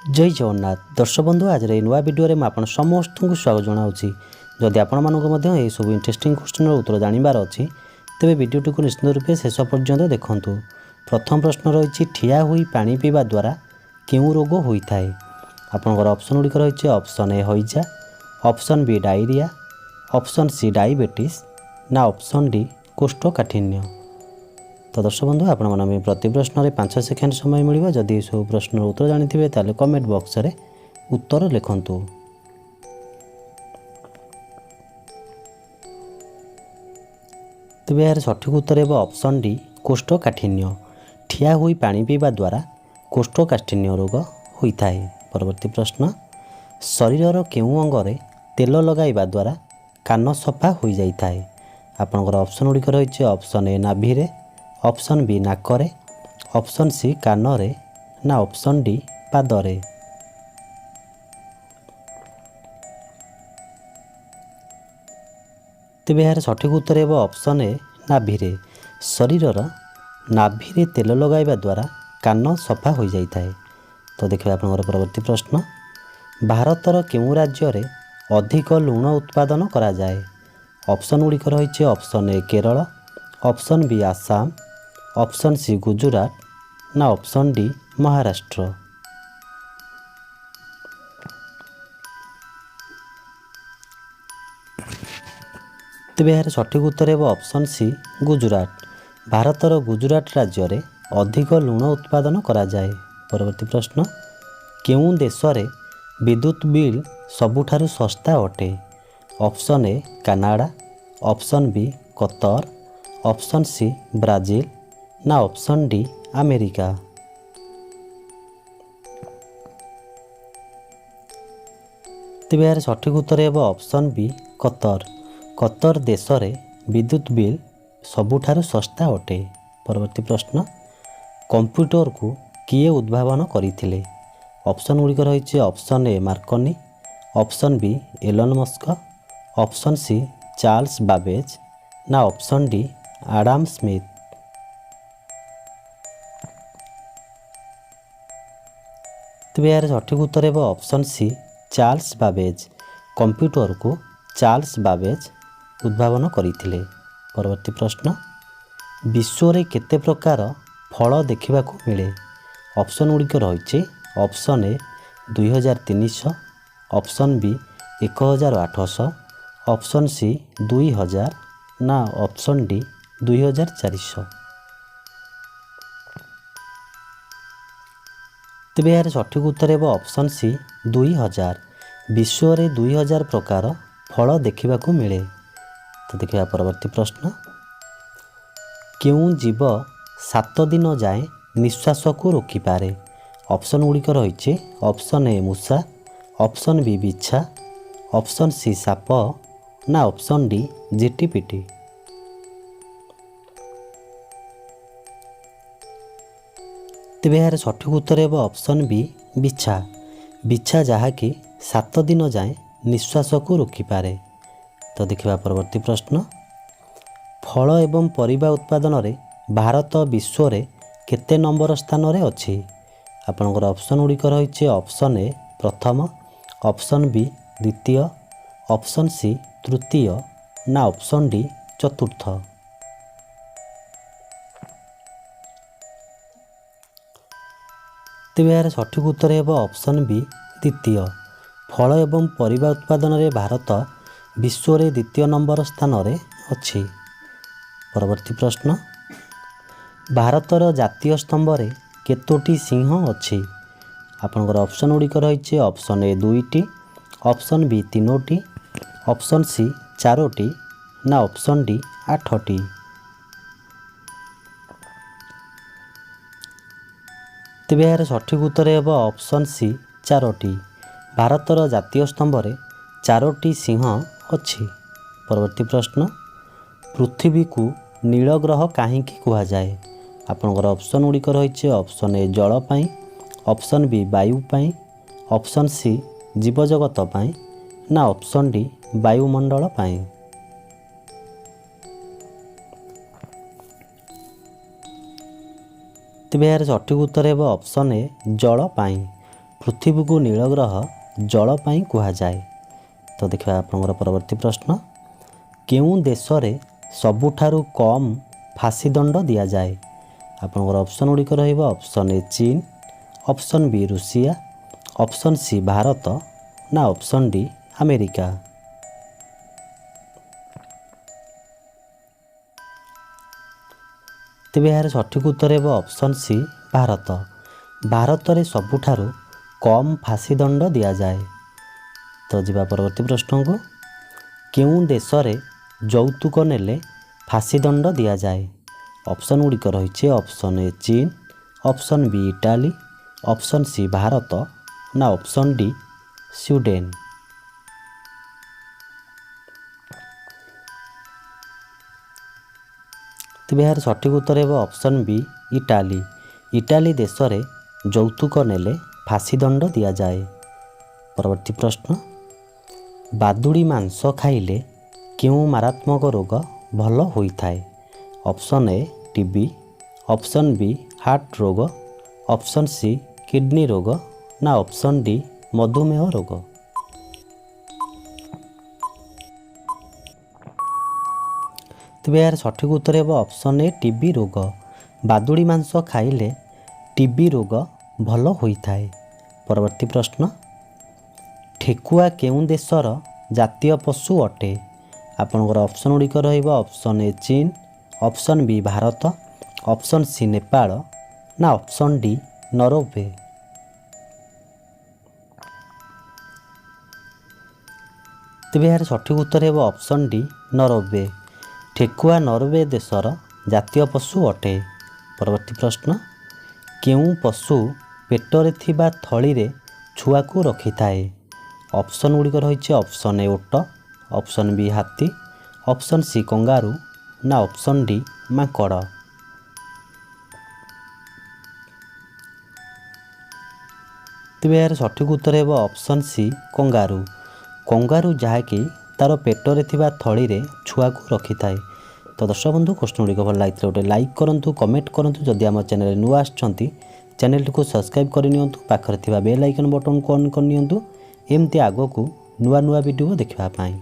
जय जगन्नाथ दर्शक बंधु आज नुआ वीडियो में आप समस्त को स्वागत जनावि जदि आपण मानक सब इंटरेस्टिंग क्वेश्चन उत्तर जानवर अच्छी तेज वीडियोटी को निश्चित रूपे शेष पर्यंत देखूँ। प्रथम प्रश्न रही ठिया हुई पानी पीवा द्वारा क्यों रोग होता है। आपंकर ऑप्शन गुड़िक रही ऑप्शन ए हईजा, option B diarrhoea, option C diabetes ना ऑप्शन डी कोष्ठकाठिन्य। तो दर्शक बंधु आपण प्रति प्रश्न में 5 सेकेंड समय मिल जदि सब प्रश्न उत्तर जानी ताले कमेंट बॉक्स रे उत्तर लिखुँ। तेज यार सठिक उत्तर है ऑप्शन डी कोष्ठकाठिन्य। ठिया हुई पानी पीवा द्वारा कोष्ठकाठिन्य रोग होता है। परवर्ती प्रश्न शरीर केउं अंगरे तेल लगाइबा द्वारा कान सफा हो जाता है। आपंकर ऑप्शन गुड़िक रही ऑप्शन ए नाभि, ऑप्शन बी नाकरे, ऑप्शन सी कानरे ना ऑप्शन डी पादरे। तेज यार सठिक उत्तर है ऑप्शन ए नाभि। शरीर नाभि तेल लगाइबा द्वारा कान सफा हो जाता है। तो देखिए आपंकर परवर्ती प्रश्न भारतर केउं राज्य रे अधिक लुण उत्पादन करा जाए। ऑप्शन गुड़िक रही option A Kerala, option B Assam, option C Gujarat ना ऑप्शन डी महाराष्ट्र। तेज यार सठिक उत्तर है ऑप्शन सी गुजरात। भारतर गुजरात राज्य रे अधिक लुण उत्पादन करा जाए। परवर्ती प्रश्न केउं देश रे विद्युत बिल सबुठारु सस्ता अटे। Option A Canada, option B Qatar, option C Brazil ना ऑप्शन डी अमेरिका। तेज यार सठिक उत्तर है ऑप्शन बी कतर। कतर देश रे विद्युत बिल सबुठारु सस्ता अटे। परवर्ती प्रश्न कंप्यूटर को किए उद्भावन करथिले। ऑप्शन गुड़िक रही option A Marconi, option B Elon Musk, option C Charles Babbage ना ऑप्शन डी आडाम स्मिथ। तेज यार सठिक उत्तर है option C Charles Babbage. Computer को चार्ल्स बाबेज उद्भावन करथिले। परवर्ती प्रश्न विश्व रे केते प्रकार फल देखा मिले। ऑप्शन गुड़िक रही option A 2300, option B 1800, option C 2000 ना ऑप्शन डी 2400। तेज यार सठिक उत्तर है ऑप्शन सी 2000। विश्व रे 2000 प्रकार फल देखा मिले। तो देखिए परवर्ती प्रश्न केउं जीव 7 दिन जाए निश्वास को रोकिपारे। ऑप्शन गुड़िक रही ऑप्शन ए मूषा, ऑप्शन बी बिछा, ऑप्शन सी साप ना ऑप्शन डी झिटिपिटी। तेज यार सठिक उत्तर है ऑप्शन बी बिछा। बिछा जहाँकि 7 दिन जाए निश्वास को रोकिपारे। तो देखिए परवर्ती प्रश्न फल एवं परिबा उत्पादन रे भारत विश्व रे केते नंबर स्थान रे अछि। आपनकर ऑप्शन गुड़िक रही ऑप्शन ए प्रथम, ऑप्शन बी द्वितीय, ऑप्शन सी तृतीय ना ऑप्शन डी चतुर्थ। तेज यार सठिक उत्तर है ऑप्शन बी द्वितीय। फल एवं परिबा उत्पादन रे भारत विश्व रे द्वितीय नंबर स्थान रे अछि। परवर्ती प्रश्न भारतर जातीय स्तंभ रे केतोटी सिंह अछि। आपनकर ऑप्शन गुड़िक रही ऑप्शन ए 2टी, ऑप्शन बी 3टी, ऑप्शन सी 4टी ना ऑप्शन डी 8टी। तेज यार सठिक उत्तर है ऑप्शन सी 4टी। भारतर जातीय स्तंभ रे 4टी सिंह अछि। परवर्ती प्रश्न पृथ्वी को नील ग्रह कहीं कह जाए। आपनकर ऑप्शन गुड़िक रही ऑप्शन ए जल पाई, ऑप्शन बी वायु पाई, ऑप्शन सी जीवजगत पाई ना ऑप्शन डी वायुमंडल पाई। तेज यार सठिक उत्तर है ऑप्शन ए जल पाई। पृथ्वी को नील ग्रह जल पाई कुहाଯାଏ। तो देखा आपनकर परवर्ती प्रश्न केउं देश रे सबुठारु कम फांसी दंड दिया जाए। आपनकर ऑप्शन गुड़िक रहिबो ऑप्शन ए चीन, ऑप्शन बी रूसिया, ऑप्शन सी भारत ना ऑप्शन डी अमेरिका। तेबे यार सठिक उत्तर है ऑप्शन सी भारत। भारत रे सबुठारु कम फांसी दंड दिया जाए। तो जीवा परवर्ती प्रश्न को केउं देश रे यौतुक नेले फांसी दंड दिया जाए। ऑप्शन गुड़िक रही ऑप्शन ए चीन, option B Italy, option C Bharat ना ऑप्शन डी स्वीडेन। तेबे यार सठिक उत्तर है ऑप्शन बी इटाली। इटाली देश रे यौतुक नेले फांसी दंड दिया जाए। परवर्ती प्रश्न बादुड़ी मांस खाइले केउं मारात्मक रोग भल होइथाए। Option A TB, option B heart रोग, ऑप्शन सी किडनी रोग ना ऑप्शन डी मधुमेह रोग। तेबे यार सठिक उत्तर है ऑप्शन ए टीबी रोग। बादुड़ी मांस खाइले टीबी रोग भल होइथाए। परवर्ती प्रश्न ठेकुआ केउं देशर जातीय पशु अटे। आपनकर ऑप्शन गुड़िक रहिबो ऑप्शन ए चीन, option B Bharat, option C Nepal ना ऑप्शन डी नॉर्वे। तेबे यार सठिक उत्तर है ऑप्शन डी नॉर्वे। ठेकुआ नॉर्वे देशर जातीय पशु अटे। परवर्ती प्रश्न केउं पशु पेटरे थिबा थली रे छुआ को रखि थाए। ऑप्शन गुड़िक रही ऑप्शन ए ओट, ऑप्शन बी हाथी, ऑप्शन सी कंगारू ना ऑप्शन डी माकड़। तेबे यार सठिक उत्तर है ऑप्शन सी कंगारू। कंगारू जहाँकि तार पेटरे थिबा थली रे छुआ को रखि थाए। तो दर्शक बंधु क्वेश्चन गुड़िक भल लगी गोटे लाइक करूँ, कमेंट करूँ। जदि आम चैनल नुआ आछंती चैनल को सब्सक्राइब करनी पाखरे थिबा बेल आइकन बटन को ऑन करनी एमती आगो को नुआ नुआ वीडियो देखा पाई।